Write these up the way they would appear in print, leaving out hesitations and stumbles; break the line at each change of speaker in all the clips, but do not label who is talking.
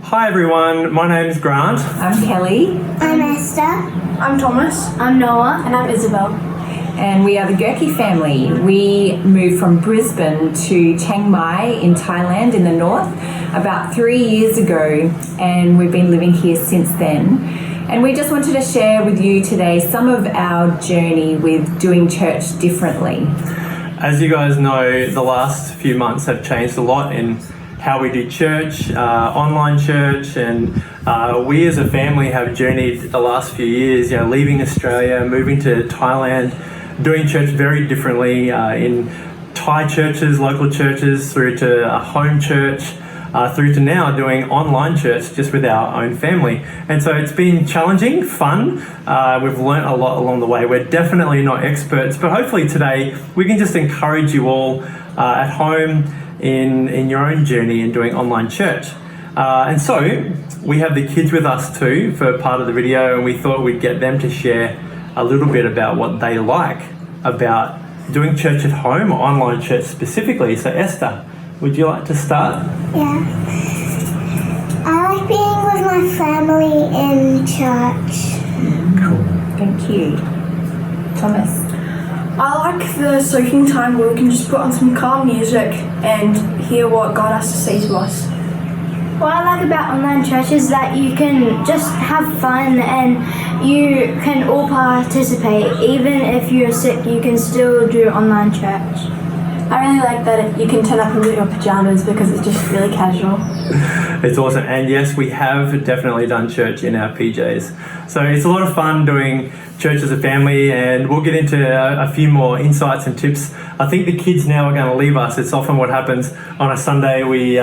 Hi everyone, my name is Grant.
I'm Kelly.
I'm Esther.
I'm Thomas.
I'm Noah.
And I'm Isabel.
And we are the Gehrke family. We moved from Brisbane to Chiang Mai in Thailand in the north about 3 years ago, and we've been living here since then. And we just wanted to share with you today some of our journey with doing church differently.
As you guys know, the last few months have changed a lot in how we do church, online church, and we as a family have journeyed the last few years, leaving Australia, moving to Thailand, doing church very differently in Thai churches, local churches, through to a home church, through to now doing online church just with our own family. And so it's been challenging, fun. We've learnt a lot along the way. We're definitely not experts, but hopefully today we can just encourage you all at home in your own journey in doing online church. And so we have the kids with us too for part of the video, and we thought we'd get them to share a little bit about what they like about doing church at home or online church specifically. So Esther, would you like to start?
Yeah. I like being with my family in church.
Cool.
Thank you. Thomas?
I like the soaking time where we can just put on some calm music and hear what God has to say to us.
What I like about online church is that you can just have fun and you can all participate. Even if you're sick, you can still do online church.
I really like that you can turn up in your pajamas because it's just really casual.
It's awesome. And yes, we have definitely done church in our PJs. So it's a lot of fun doing church as a family, and we'll get into a few more insights and tips. I think the kids now are going to leave us. It's often what happens on a Sunday. We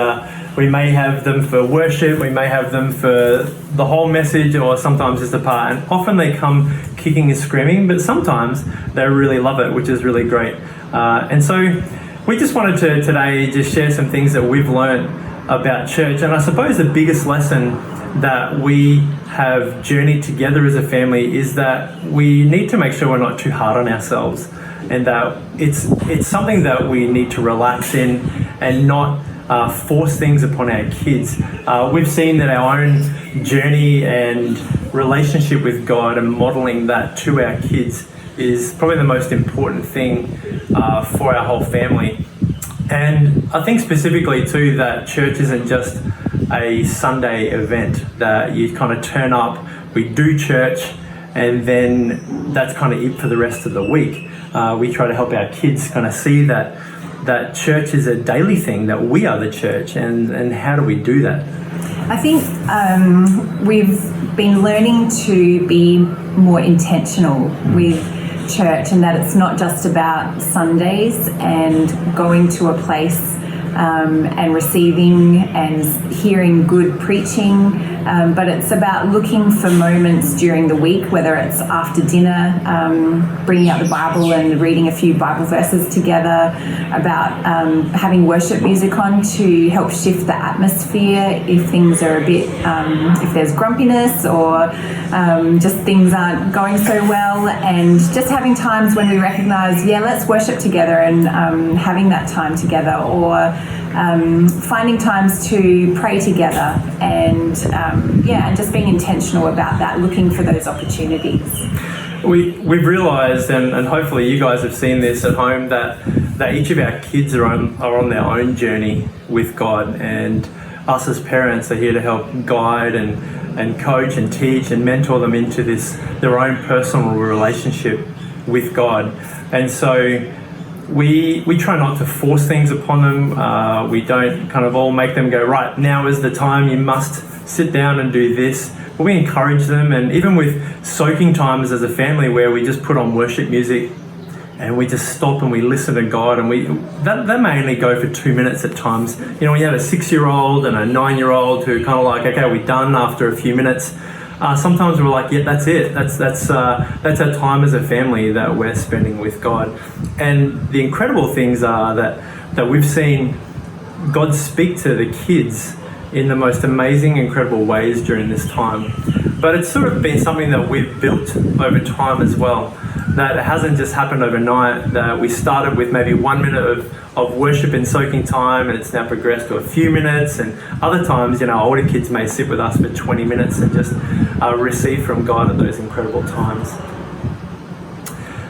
may have them for worship, we may have them for the whole message, or sometimes just a part. And often they come kicking and screaming, but sometimes they really love it, which is really great. And so we just wanted to today just share some things that we've learned about church. And I suppose the biggest lesson that we have journeyed together as a family is that we need to make sure we're not too hard on ourselves, and that it's something that we need to relax in and not force things upon our kids. We've seen that our own journey and relationship with God and modeling that to our kids is probably the most important thing for our whole family. And I think specifically too that church isn't just a Sunday event that you kind of turn up, we do church, and then that's kind of it for the rest of the week. We try to help our kids kind of see that church is a daily thing, that we are the church, and how do we do that?
I think we've been learning to be more intentional with church, and that it's not just about Sundays and going to a place and receiving and hearing good preaching, but it's about looking for moments during the week, whether it's after dinner, bringing out the Bible and reading a few Bible verses together, about having worship music on to help shift the atmosphere if things are a bit, if there's grumpiness or just things aren't going so well, and just having times when we recognize, let's worship together, and having that time together, or finding times to pray together, and and just being intentional about that, looking for those opportunities.
We've realised, and hopefully you guys have seen this at home, that each of our kids are on their own journey with God, and us as parents are here to help guide and coach and teach and mentor them into their own personal relationship with God. And so we try not to force things upon them. We don't kind of all make them go, right, now is the time, you must sit down and do this. But we encourage them, and even with soaking times as a family where we just put on worship music and we just stop and we listen to God, and that may only go for 2 minutes at times. You know, when you have a 6-year-old and a 9-year-old who kind of like, okay, we're done after a few minutes. Sometimes we're like, that's it. That's our time as a family that we're spending with God. And the incredible things are that we've seen God speak to the kids in the most amazing, incredible ways during this time. But it's sort of been something that we've built over time as well. that it hasn't just happened overnight, that we started with maybe 1 minute of worship and soaking time, and it's now progressed to a few minutes, and other times, older kids may sit with us for 20 minutes and just receive from God at those incredible times.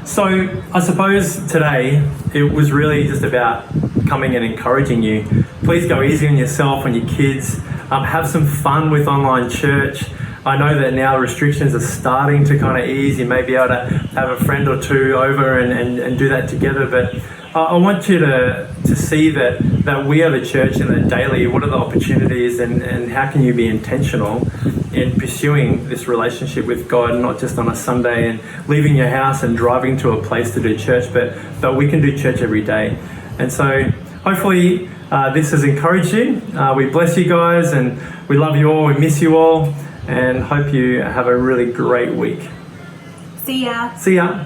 So I suppose today it was really just about coming and encouraging you. Please go easy on yourself and your kids. Have some fun with online church. I know that now restrictions are starting to kind of ease. You may be able to have a friend or two over and do that together. But I want you to see that we are the church, and that daily, what are the opportunities, and how can you be intentional in pursuing this relationship with God, not just on a Sunday and leaving your house and driving to a place to do church, but we can do church every day. And so hopefully this has encouraged you. We bless you guys, and we love you all. We miss you all, and hope you have a really great week.
See ya.
See ya.